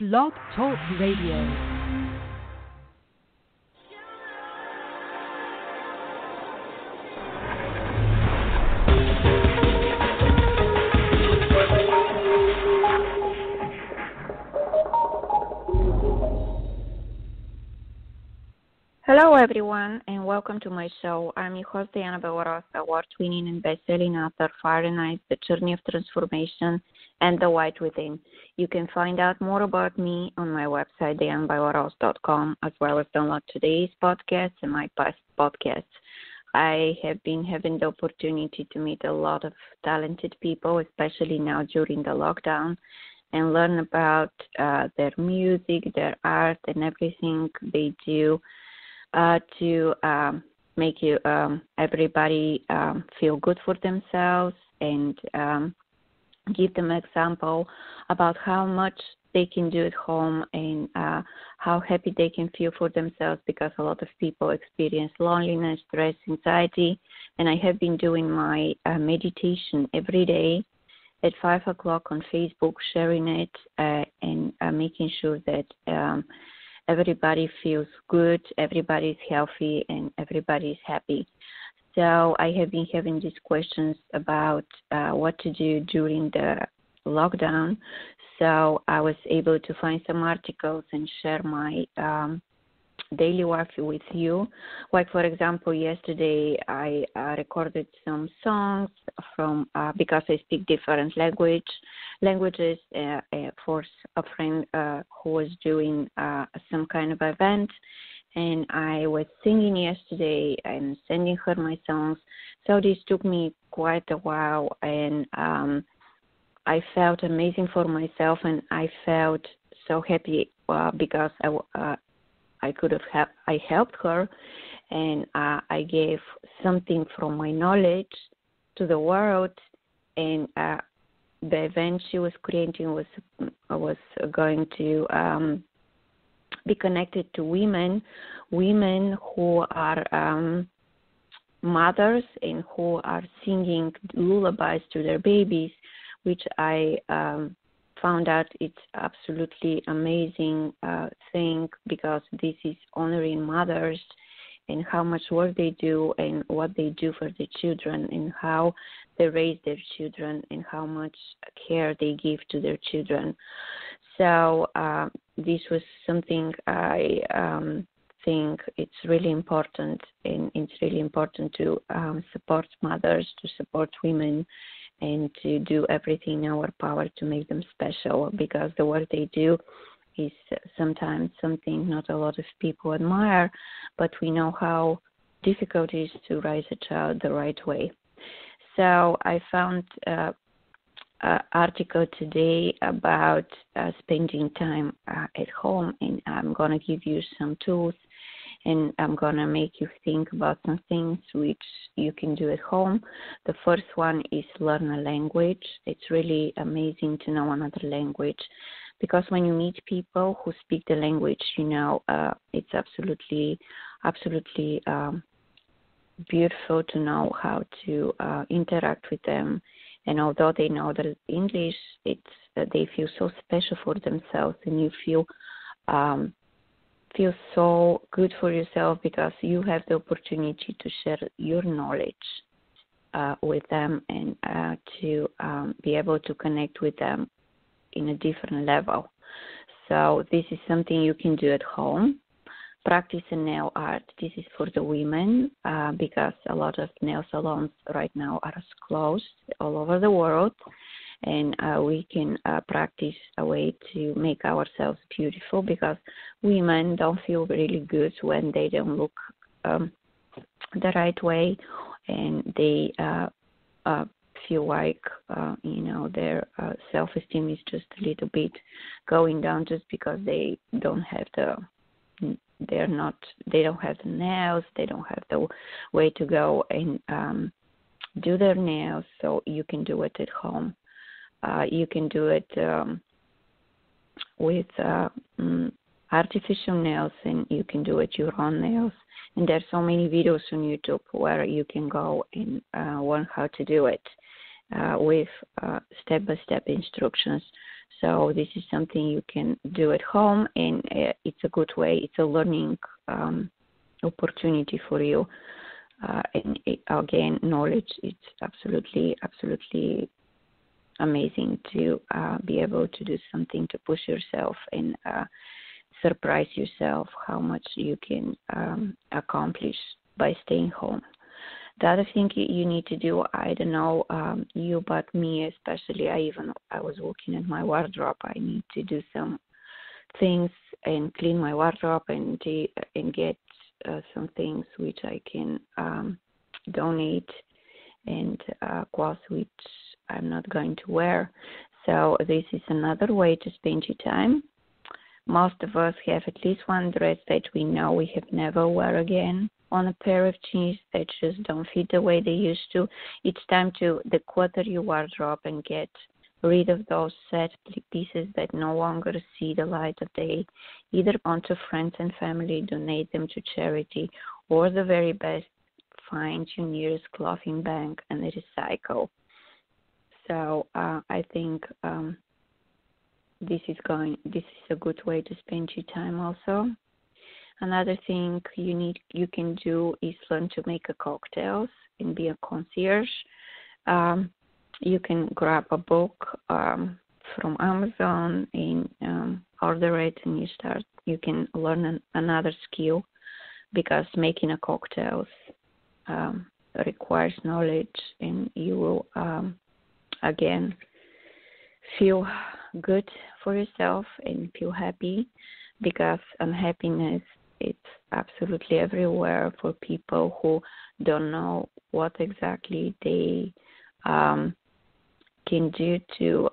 Blog Talk Radio. Hello, everyone, and welcome to my show. I'm your host, Diana Bellarosa, award-winning and best-selling author, Fire and Ice, The Journey of Transformation, and The White Within. You can find out more about me on my website, dianabellarosa.com, as well as download today's podcast and my past podcasts. I have been having the opportunity to meet a lot of talented people, especially now during the lockdown, and learn about their music, their art, and everything they do to make you everybody feel good for themselves and give them an example about how much they can do at home and how happy they can feel for themselves, because a lot of people experience loneliness, stress, anxiety, and I have been doing my meditation every day at 5 o'clock on Facebook, sharing it and making sure that everybody feels good, everybody's healthy, and everybody's happy. So I have been having these questions about what to do during the lockdown. So I was able to find some articles and share my daily work with you. Like, for example, yesterday I recorded some songs from because I speak different languages for a friend who was doing some kind of event, and I was singing yesterday and sending her my songs. So this took me quite a while, and I felt amazing for myself, and I felt so happy because I helped her, and I gave something from my knowledge to the world, and the event she was creating was going to be connected to women who are mothers and who are singing lullabies to their babies, which I found out it's absolutely amazing thing, because this is honoring mothers and how much work they do and what they do for the children and how they raise their children and how much care they give to their children. So this was something I think it's really important, and it's really important to support mothers, to support women, and to do everything in our power to make them special, because the work they do is sometimes something not a lot of people admire, but we know how difficult it is to raise a child the right way. So I found an article today about spending time at home, and I'm going to give you some tools, and I'm going to make you think about some things which you can do at home. The first one is learn a language. It's really amazing to know another language, because when you meet people who speak the language, it's absolutely beautiful to know how to interact with them. And although they know the English, they feel so special for themselves, and you feel so good for yourself, because you have the opportunity to share your knowledge with them and to be able to connect with them in a different level. So this is something you can do at home. Practice a nail art. This is for the women because a lot of nail salons right now are closed all over the world. And we can practice a way to make ourselves beautiful, because women don't feel really good when they don't look the right way, and they feel like their self-esteem is just a little bit going down, just because they don't have the nails, they don't have the way to go and do their nails. So you can do it at home. You can do it with artificial nails, and you can do it your own nails. And there's so many videos on YouTube where you can go and learn how to do it with step-by-step instructions. So this is something you can do at home, and it's a good way. It's a learning opportunity for you. And again, knowledge, it's absolutely amazing to be able to do something to push yourself and surprise yourself how much you can accomplish by staying home. The other thing you need to do, I don't know you, but me especially, I was looking at my wardrobe. I need to do some things and clean my wardrobe and get some things which I can donate, and clothes which I'm not going to wear. So this is another way to spend your time. Most of us have at least one dress that we know we have never wear again, on a pair of jeans that just don't fit the way they used to. It's time to declutter your wardrobe and get rid of those set pieces that no longer see the light of day. Either onto friends and family, donate them to charity, or the very best, find your nearest clothing bank and recycle. So I think this is a good way to spend your time also. Another thing you can do is learn to make cocktails and be a concierge. You can grab a book from Amazon and order it, and you can learn another skill, because making a cocktails requires knowledge, and you will again feel good for yourself and feel happy, because unhappiness, it's absolutely everywhere for people who don't know what exactly they can do to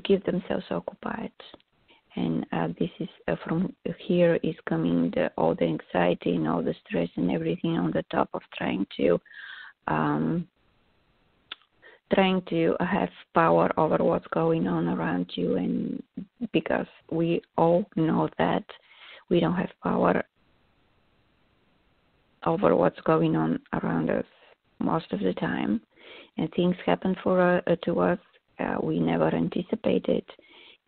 keep themselves occupied. And this is from here is coming all the anxiety and all the stress and everything on the top of trying to have power over what's going on around you. And because we all know that we don't have power over what's going on around us most of the time, and things happen to us we never anticipated,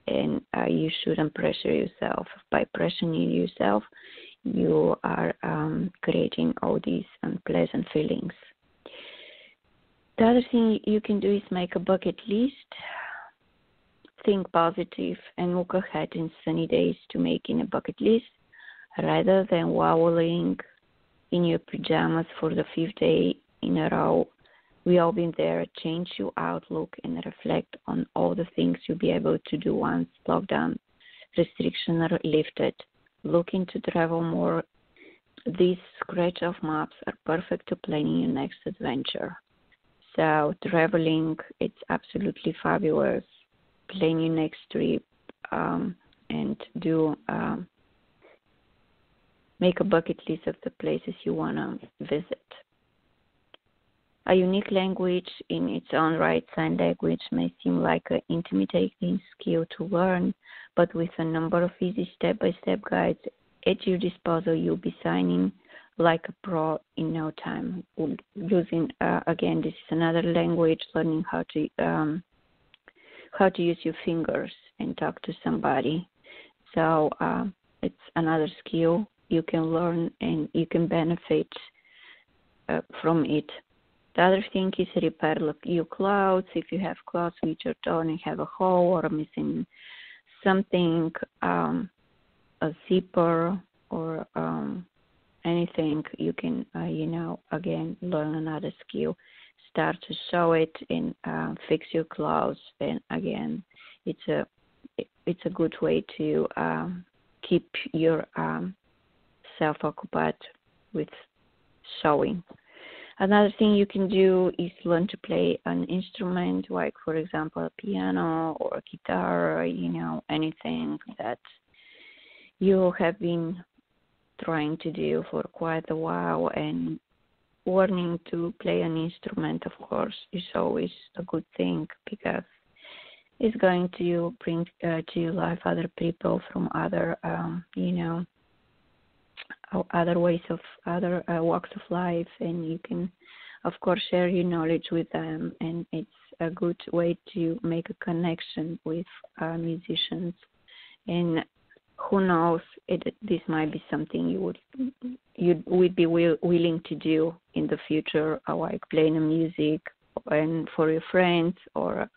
and you shouldn't pressure yourself. By pressuring yourself, you are creating all these unpleasant feelings. The other thing you can do is make a bucket list. Think positive and look ahead in sunny days to making a bucket list, rather than wallowing in your pajamas for the 5th day in a row. We all been there. Change your outlook and reflect on all the things you'll be able to do once lockdown restrictions are lifted. Looking to travel more. These scratch-off maps are perfect to planning your next adventure. So traveling, it's absolutely fabulous. Plan your next trip and do make a bucket list of the places you want to visit. A unique language in its own right, sign language, may seem like an intimidating skill to learn, but with a number of easy step-by-step guides at your disposal, you'll be signing like a pro in no time. Using again, this is another language, learning how to use your fingers and talk to somebody. So it's another skill you can learn, and you can benefit from it. The other thing is repair your clothes. If you have clothes which are torn and have a hole or missing something, a zipper or anything, you can, again, learn another skill. Start to sew it and fix your clothes. And again, it's a good way to keep your self occupied with sewing. Another thing you can do is learn to play an instrument, like, for example, a piano or a guitar, or, anything that you have been trying to do for quite a while. And learning to play an instrument, of course, is always a good thing, because it's going to bring to your life other people from other, other ways of other walks of life, and you can, of course, share your knowledge with them. And it's a good way to make a connection with musicians. And who knows, this might be something you would be willing to do in the future, like playing the music and for your friends, or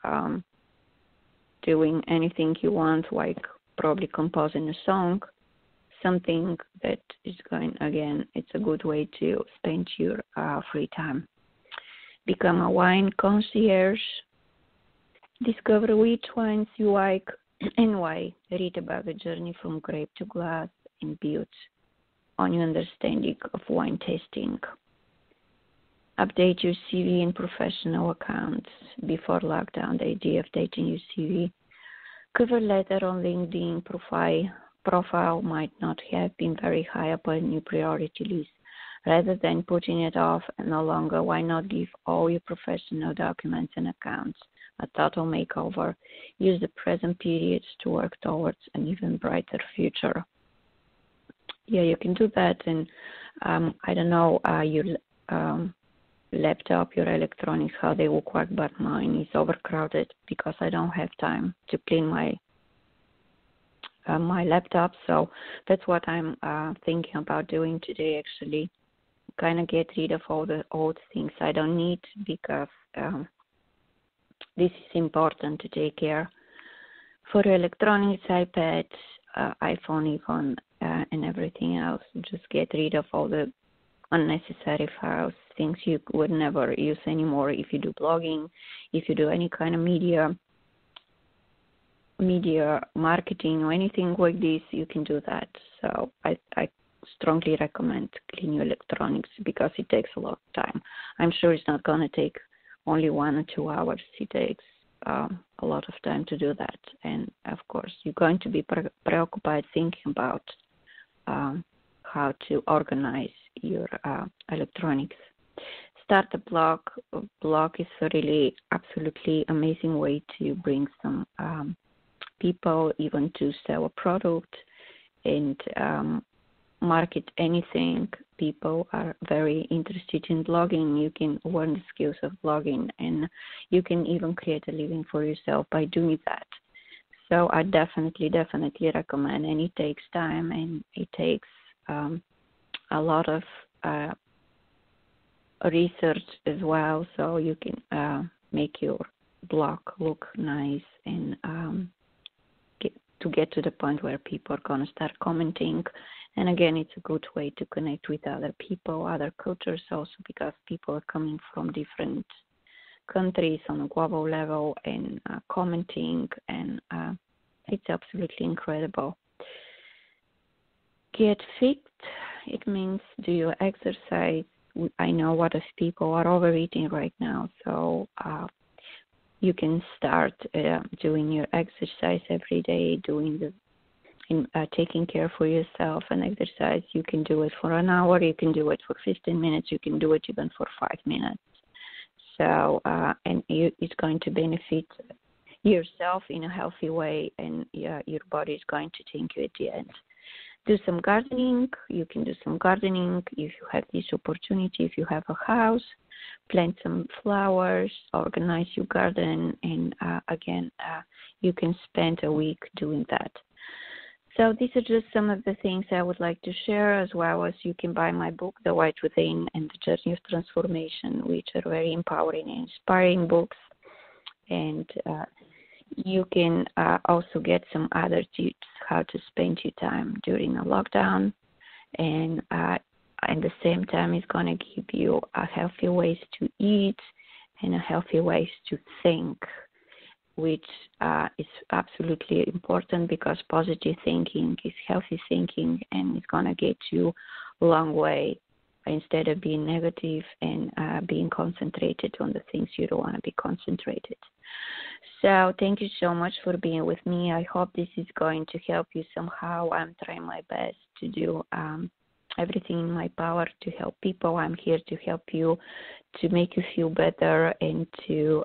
doing anything you want, like probably composing a song, something that is going, again, it's a good way to spend your free time. Become a wine concierge. Discover which wines you like and why. Read about the journey from grape to glass and build on your understanding of wine tasting. Update your CV and professional accounts. Before lockdown, the idea of updating your CV, cover letter on LinkedIn profile might not have been very high up on your priority list. Rather than putting it off and no longer, why not give all your professional documents and accounts a total makeover? Use the present periods to work towards an even brighter future. Yeah, you can do that. And I don't know, your laptop, your electronics, how they look like, but mine is overcrowded because I don't have time to clean my laptop. So that's what I'm thinking about doing today, actually. Kind of get rid of all the old things I don't need, because this is important to take care for electronics, iPad, iPhone even, and everything else. Just get rid of all the unnecessary files, things you would never use anymore. If you do blogging, if you do any kind of media marketing or anything like this, you can do that. So I strongly recommend clean your electronics, because it takes a lot of time. I'm sure it's not going to take only 1 or 2 hours. It takes a lot of time to do that. And of course, you're going to be preoccupied thinking about how to organize your electronics. Start a blog. A blog is a really absolutely amazing way to bring some people, even to sell a product and market anything. People are very interested in blogging. You can learn the skills of blogging, and you can even create a living for yourself by doing that. So I definitely recommend, and it takes time, and it takes a lot of research as well, so you can make your blog look nice and get to the point where people are going to start commenting. And again, it's a good way to connect with other people, other cultures also, because people are coming from different countries on a global level and commenting, and it's absolutely incredible. Get fit. It means do your exercise. I know a lot of people are overeating right now, so you can start doing your exercise every day, taking care for yourself and exercise. You can do it for an hour, you can do it for 15 minutes, you can do it even for 5 minutes. So, it's going to benefit yourself in a healthy way, and your body is going to thank you at the end. Do some gardening. You can do some gardening if you have this opportunity. If you have a house, plant some flowers, organize your garden, and again, you can spend a week doing that. So these are just some of the things I would like to share, as well as you can buy my book, The White Within and The Journey of Transformation, which are very empowering and inspiring books. And you can also get some other tips how to spend your time during a lockdown, and at the same time it's going to give you a healthy ways to eat and a healthy ways to think, which is absolutely important, because positive thinking is healthy thinking, and it's going to get you a long way instead of being negative and being concentrated on the things you don't want to be concentrated. So thank you so much for being with me. I hope this is going to help you somehow. I'm trying my best to do everything in my power to help people. I'm here to help you, to make you feel better, and to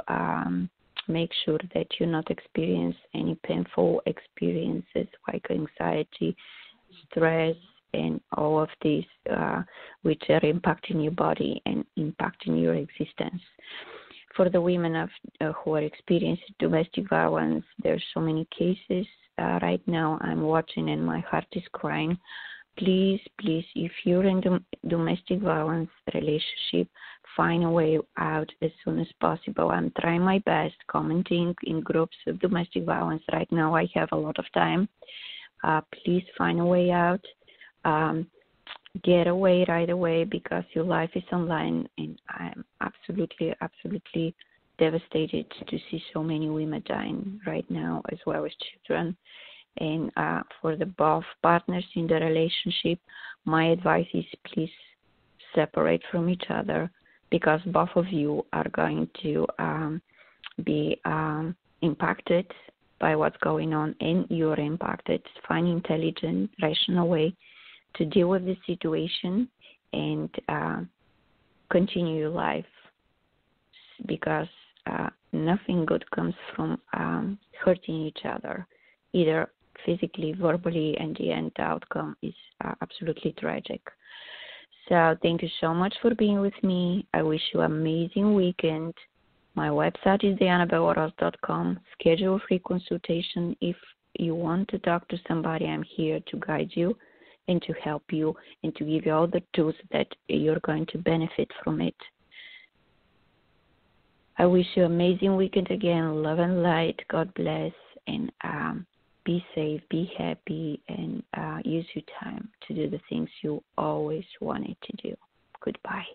make sure that you not experience any painful experiences like anxiety, stress, and all of these which are impacting your body and impacting your existence. for the women who are experiencing domestic violence, there's so many cases right now I'm watching and my heart is crying. Please, if you're in domestic violence relationship, find a way out as soon as possible. I'm trying my best commenting in groups of domestic violence right now. I have a lot of time. Please find a way out. Get away right away because your life is online, and I'm absolutely devastated to see so many women dying right now, as well as children. And for the both partners in the relationship, my advice is please separate from each other because both of you are going to be impacted by what's going on, and you're impacted. Find intelligent, rational way to deal with the situation and continue your life because nothing good comes from hurting each other, either physically, verbally, and the end outcome is absolutely tragic. So thank you so much for being with me. I wish you an amazing weekend. My website is dianabeloroz.com. Schedule a free consultation. If you want to talk to somebody, I'm here to guide you and to help you and to give you all the tools that you're going to benefit from it. I wish you an amazing weekend again. Love and light. God bless. And be safe, be happy, and use your time to do the things you always wanted to do. Goodbye.